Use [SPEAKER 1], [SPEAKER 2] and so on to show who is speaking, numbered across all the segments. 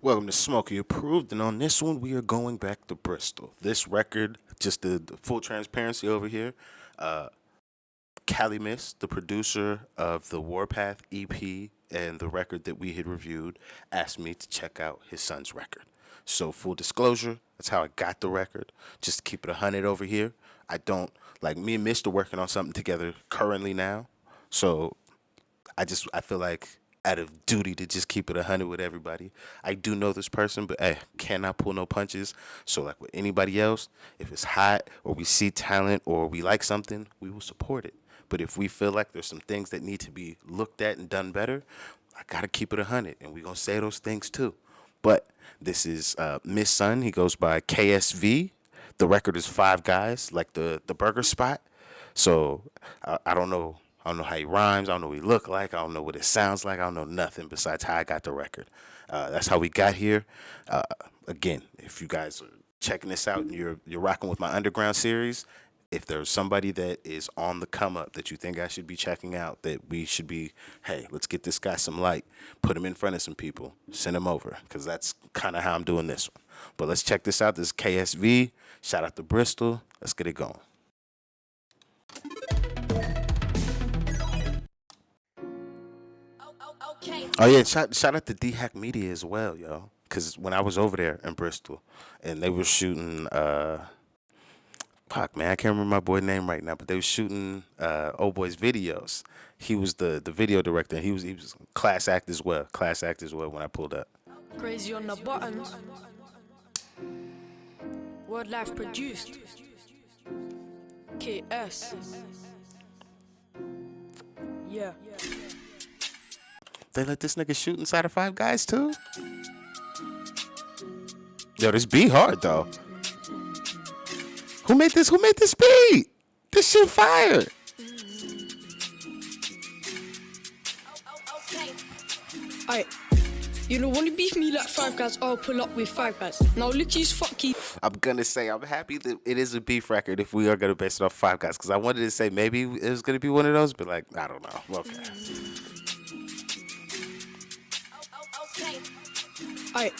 [SPEAKER 1] Welcome to Smokey Approved, and on this one, we are going back to Bristol. This record, just the full transparency over here, uh, Cali Miss, the producer of the Warpath EP and the record that we had reviewed, asked me to check out his son's record. So, full disclosure, that's how I got the record. Just to keep it 100 over here. I don't, like, me and Mr. working on something together currently now. So, I feel like out of duty to just keep it 100 with everybody. I do know this person, but I cannot pull no punches. So like with anybody else, if it's hot or we see talent or we like something, we will support it. But if we feel like there's some things that need to be looked at and done better, I gotta keep it 100, and we gonna say those things too. But this is Miss Sun. He goes by KSV. The record is Five Guys, like the burger spot. So I don't know. I don't know how he rhymes. I don't know what he look like. I don't know what it sounds like. I don't know nothing besides how I got the record. That's how we got here. Uh, Again, if you guys are checking this out and you're rocking with my underground series, if there's somebody that is on the come up that you think I should be checking out, that we should be, hey, let's get this guy some light, put him in front of some people, send him over, because that's kind of how I'm doing this one. But let's check this out. This is KSV. Shout out to Bristol. Let's get it going. Oh yeah, shout out to D Hack Media as well, yo. Cause when I was over there in Bristol, and they were shooting, fuck man, I can't remember my boy name right now, but they were shooting old boy's videos. He was the video director. He was class act as well, class act as well when I pulled up.
[SPEAKER 2] Crazy on the buttons. Word Life produced. KS. Yeah.
[SPEAKER 1] They let this nigga shoot inside of Five Guys too. Yo, this beat hard though. Who made this? Who made this beat? This shit fire.
[SPEAKER 2] Alright. You don't wanna beef me like Five Guys, I'll pull up with Five Guys. Now look who's fucky.
[SPEAKER 1] I'm gonna say I'm happy that it is a beef record if we are gonna base it off Five Guys, because I wanted to say maybe it was gonna be one of those, but like I don't know. Okay.
[SPEAKER 2] Alright.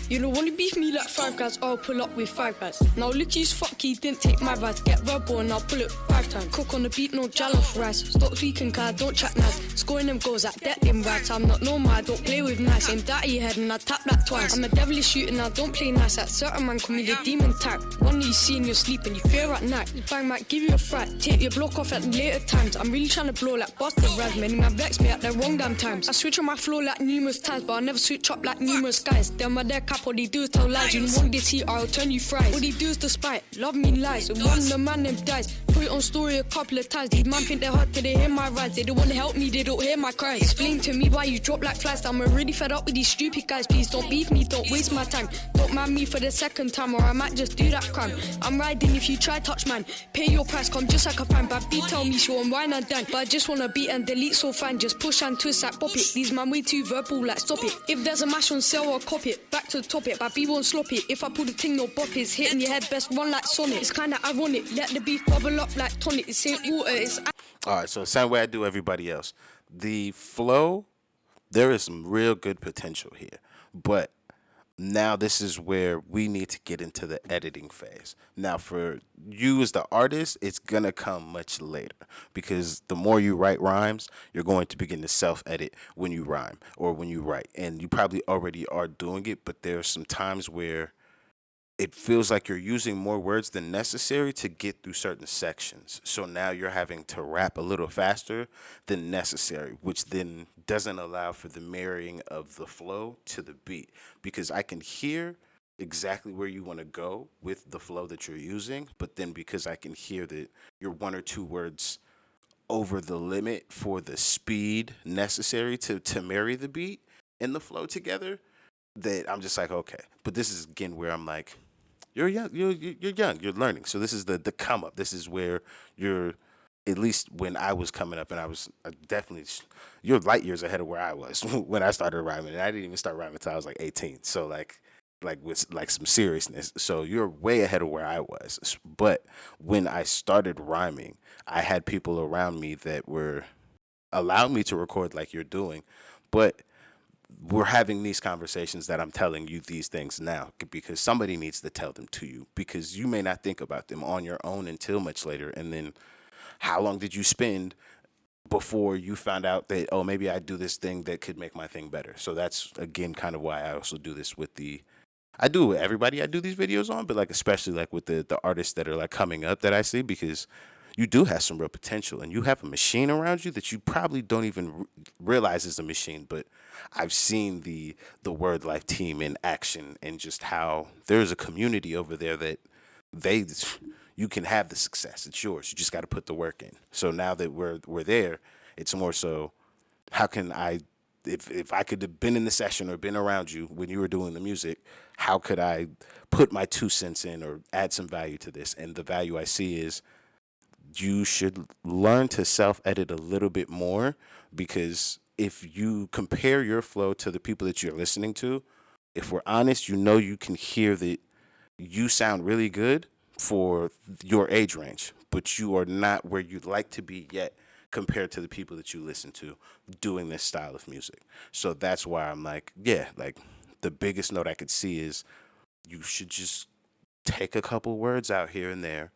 [SPEAKER 2] You don't wanna beef me like Five Guys, I'll pull up with Five Guys. Now look who's fucky, didn't take my vibes. Get verbal and I'll pull it 5 times. Cook on the beat, no jollof rice. Stop tweaking car, don't chat nice. Scoring them goals at that them rights. I'm not normal, I don't play with nice. Aim that at your head and I tap that twice. I'm a devilish shooter, I don't play nice. At certain man call me the demon type. One you see in your sleep and you fear at night. Bang might give you a fright, take your block off at later times. I'm really trying to blow like Buster Raz. Many man vex me at the wrong damn times. I switch on my flow like numerous times, but I never switch up like numerous guys. Them are their cap, all they do is tell lies. You want this heat, I'll turn you fries. All they do is despite, love me lies. And one the man them dies. Put it on story a couple of times. These man think they're hot till they hear my rhymes. They don't wanna help me, they don't hear my cries. Explain to me why you drop like flies. I'm already fed up with these stupid guys. Please don't beef me, don't waste my time. Don't mind me for the second time, or I might just do that crime. I'm riding if you try touch man. Pay your price, come just like a fan. Bad B tell me she want wine and dine. But I just wanna beat and delete so fine. Just push and twist like pop it. These man way too verbal, like stop it. If there's a mash on sale, I'll cop it. Back to the topic, but B won't slop it. If I pull the ting, no bop is hitting your head, best run like Sonic. It's kinda ironic, let the beef bubble up like tonic. It's ain't water, it's.
[SPEAKER 1] All right, so the same way I do everybody else. The flow, there is some real good potential here, but now this is where we need to get into the editing phase. Now, for you as the artist, it's gonna come much later because the more you write rhymes, you're going to begin to self-edit when you rhyme or when you write, and you probably already are doing it. But there's some times where it feels like you're using more words than necessary to get through certain sections. So now you're having to rap a little faster than necessary, which then doesn't allow for the marrying of the flow to the beat. Because I can hear exactly where you want to go with the flow that you're using, but then because I can hear that you're one or two words over the limit for the speed necessary to marry the beat and the flow together, that I'm just like, okay. But this is again where I'm like, you're young. You're young. You're learning. So this is the come up. This is where you're. At least when I was coming up, and I was definitely you're light years ahead of where I was when I started rhyming, and I didn't even start rhyming until I was like 18. So like with like some seriousness. So you're way ahead of where I was. But when I started rhyming, I had people around me that were allowed me to record like you're doing, but we're having these conversations that I'm telling you these things now because somebody needs to tell them to you because you may not think about them on your own until much later. And then how long did you spend before you found out that, oh, maybe I do this thing that could make my thing better? So that's again kind of why I also do this with I do with everybody I do these videos on, but like especially like with the artists that are like coming up that I see because you do have some real potential and you have a machine around you that you probably don't even realize is a machine. But I've seen the Word Life team in action and just how there's a community over there that they you can have the success. It's yours. You just got to put the work in. So now that we're there, it's more so how can I if I could have been in the session or been around you when you were doing the music, how could I put my 2 cents in or add some value to this? And the value I see is you should learn to self edit a little bit more because if you compare your flow to the people that you're listening to, if we're honest, you know you can hear that you sound really good for your age range, but you are not where you'd like to be yet compared to the people that you listen to doing this style of music. So that's why I'm like, yeah, like the biggest note I could see is you should just take a couple words out here and there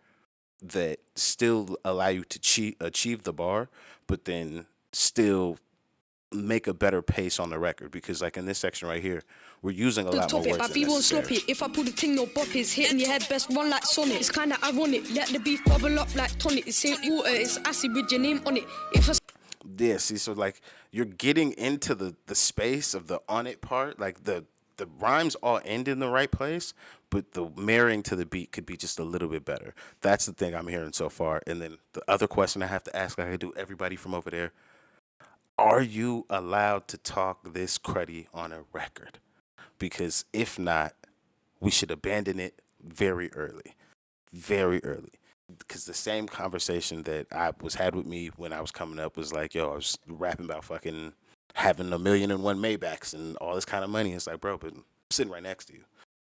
[SPEAKER 1] that still allow you to achieve the bar, but then still make a better pace on the record because like in this section right here we're using a
[SPEAKER 2] The
[SPEAKER 1] lot more
[SPEAKER 2] topic,
[SPEAKER 1] words
[SPEAKER 2] my
[SPEAKER 1] than
[SPEAKER 2] beat won't slop
[SPEAKER 1] necessary.
[SPEAKER 2] it. If I pull the ting, no bop is hitting your head, best run like Sonic. It's kinda ironic, let the beef bubble up like tonic. It's ain't water, it's acid with your name on it. If I
[SPEAKER 1] Yeah, see, so like you're getting into the space of the on it part, like the rhymes all end in the right place, but the marrying to the beat could be just a little bit better. That's the thing I'm hearing so far. And then the other question I have to ask, like I do everybody from over there, are you allowed to talk this cruddy on a record? Because if not, we should abandon it very early. Very early. Because the same conversation that I was had with me when I was coming up was like, yo, I was rapping about fucking having 1,000,001 Maybachs and all this kind of money. It's like, bro, but I'm sitting right next to you.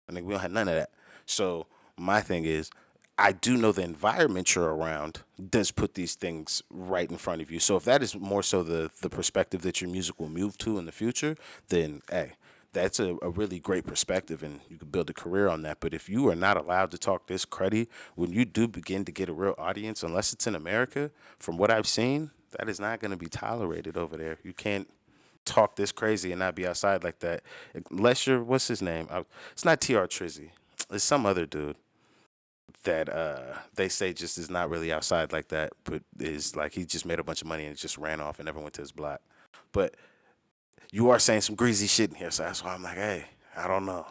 [SPEAKER 1] I think we don't have none of that. So my thing is, I do know the environment you're around does put these things right in front of you. So if that is more so the perspective that your music will move to in the future, then hey, that's a really great perspective and you can build a career on that. But if you are not allowed to talk this cruddy, when you do begin to get a real audience, unless it's in America, from what I've seen, that is not going to be tolerated over there. You can't talk this crazy and not be outside like that. Unless you're, what's his name? It's not TR Trizzy. It's some other dude that they say just is not really outside like that, but is like he just made a bunch of money and just ran off and never went to his block. But you are saying some greasy shit in here, so that's why I'm like, hey, I don't know.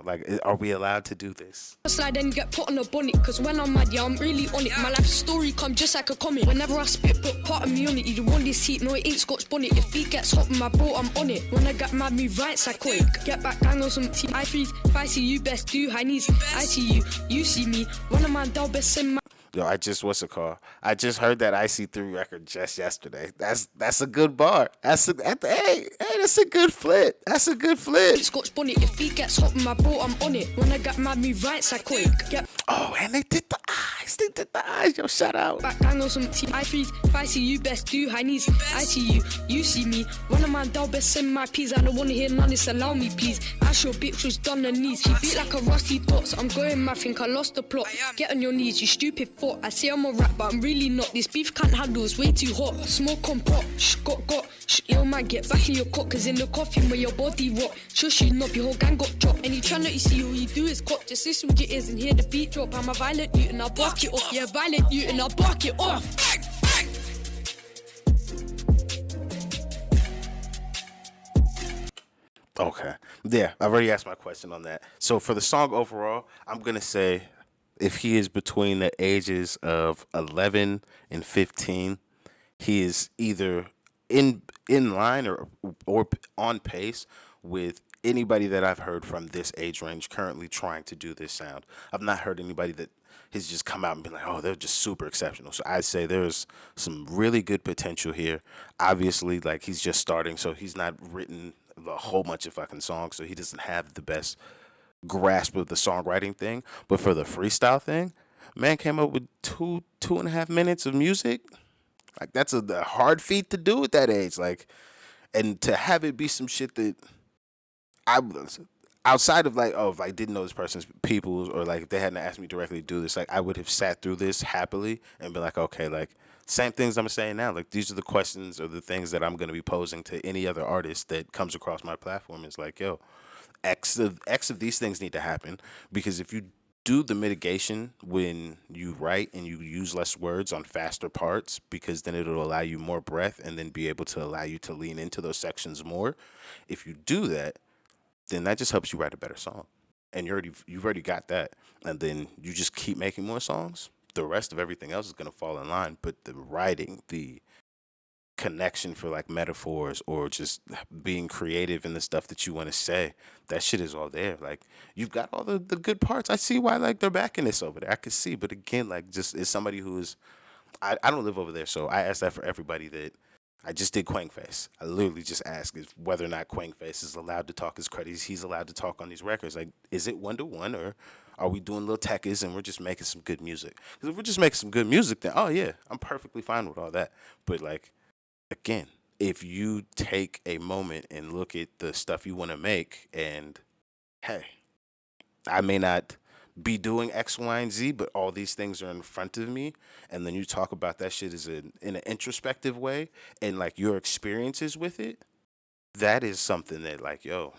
[SPEAKER 1] Like, are we allowed to do this?
[SPEAKER 2] slide and get put on a bonnet, cause when I'm mad, yeah, I'm really on it. My life story come just like a comic. Whenever I spit, put part of me on it. You don't want this heat, no, it ain't Scotch bonnet. If beat gets hot with my bro, I'm on it. When I get mad, move right, psychotic. Get back, gang on some tea. I freeze, if I see you, best do high knees. I see you see me. When I'm on down, best in my
[SPEAKER 1] Yo, what's it called? I just heard that IC3 record just yesterday. That's a good bar. Hey, that's a good flip. That's a good flip.
[SPEAKER 2] Scotch bonnet. If beat gets hot with my bro, I'm on it. When I get mad, move right, psychotic. Get
[SPEAKER 1] Oh, and they did the eyes. They did the eyes. Yo, shout out.
[SPEAKER 2] back, gang on some tea. I freeze, if I see you, best do high knees. I see you see me. When I'm on down, best in my peas. I don't wanna hear none, this allow me, please. Ash your bitch was done her knees. She beat like a rusty dot, so I'm going mad, think I lost the plot. Get on your knees, you stupid fuck. I say I'm a rap, but I'm really not. This beef can't handle, it's way too hot. Smoke on pop, shh, got. Shh, yo man, get back in your cock, cause in the coffin where your body rot. Shush you knob, your whole gang got dropped. And you tryna, you see, all you do is cop. Just listen with your ears and hear the beat drop. I'm a violent youth and I'll bark it off. Yeah, violent youth and I'll bark it off.
[SPEAKER 1] Okay. Yeah, I've already asked my question on that. So for the song overall, I'm going to say if he is between the ages of 11 and 15, he is either in line or on pace with anybody that I've heard from this age range currently trying to do this sound. I've not heard anybody that has just come out and been like, oh, they're just super exceptional. So I'd say there's some really good potential here. Obviously, like he's just starting, so he's not written a whole bunch of fucking songs, so he doesn't have the best grasp of the songwriting thing. But for the freestyle thing, man came up with 2.5 minutes of music. Like that's a hard feat to do at that age. Like, and to have it be some shit that I was outside of like, oh, if I didn't know this person's people, or like if they hadn't asked me directly to do this, like I would have sat through this happily and be like, okay, like same things I'm saying now. Like these are the questions or the things that I'm gonna be posing to any other artist that comes across my platform. Is like, yo, X of these things need to happen, because if you do the mitigation when you write and you use less words on faster parts, because then it'll allow you more breath and then be able to allow you to lean into those sections more. If you do that, then that just helps you write a better song. And you've already got that. And then you just keep making more songs. The rest of everything else is gonna fall in line. But the writing, the connection for like metaphors or just being creative in the stuff that you want to say, that shit is all there. Like you've got all the good parts. I see why like they're backing this over there. I could see. But again, like just as somebody who is, I don't live over there, so I ask that for everybody that I just did Quankface. I literally just asked is whether or not Quankface is allowed to talk his credits. He's allowed to talk on these records. Like, is it 1-to-1, or are we doing little techies and we're just making some good music? Because if we're just making some good music, then oh yeah, I'm perfectly fine with all that. But like again, if you take a moment and look at the stuff you want to make, and hey, I may not be doing X, Y, and Z, but all these things are in front of me. And then you talk about that shit as in an introspective way and like your experiences with it. That is something that, like, yo,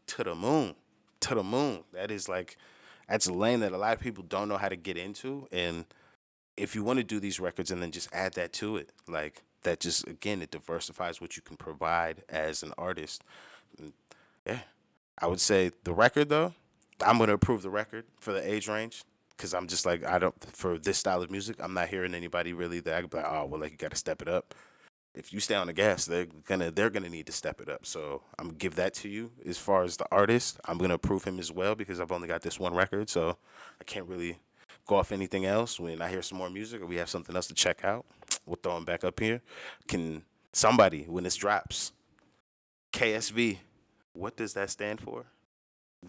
[SPEAKER 1] to the moon, to the moon. That is like, that's a lane that a lot of people don't know how to get into. And if you want to do these records and then just add that to it, like, that just, again, it diversifies what you can provide as an artist. And, yeah, I would say the record though, I'm gonna approve the record for the age range, because I'm just like, I don't, for this style of music, I'm not hearing anybody really that I could be like, oh well, like you got to step it up. If you stay on the gas, they're gonna need to step it up. So I'm gonna give that to you. As far as the artist, I'm gonna approve him as well, because I've only got this one record, so I can't really go off anything else. When I hear some more music or we have something else to check out, we'll throw him back up here. Can somebody, when this drops, KSV, what does that stand for?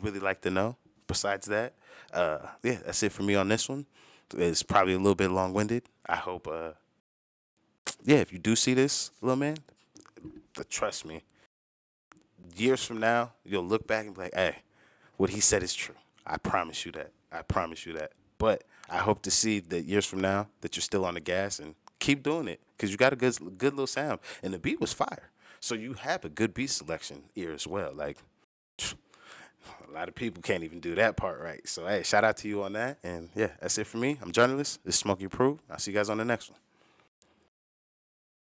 [SPEAKER 1] Really like to know. Besides that, yeah, that's it for me on this one. It's probably a little bit long winded. I hope, yeah, if you do see this, little man, trust me, years from now, you'll look back and be like, hey, what he said is true. I promise you that. I promise you that. But I hope to see that years from now that you're still on the gas and keep doing it, because you got a good little sound and the beat was fire. So you have a good beat selection ear as well. Like a lot of people can't even do that part right. So hey, shout out to you on that. And yeah, that's it for me. I'm journalist. This is Smokey Proof. I'll see you guys on the next one.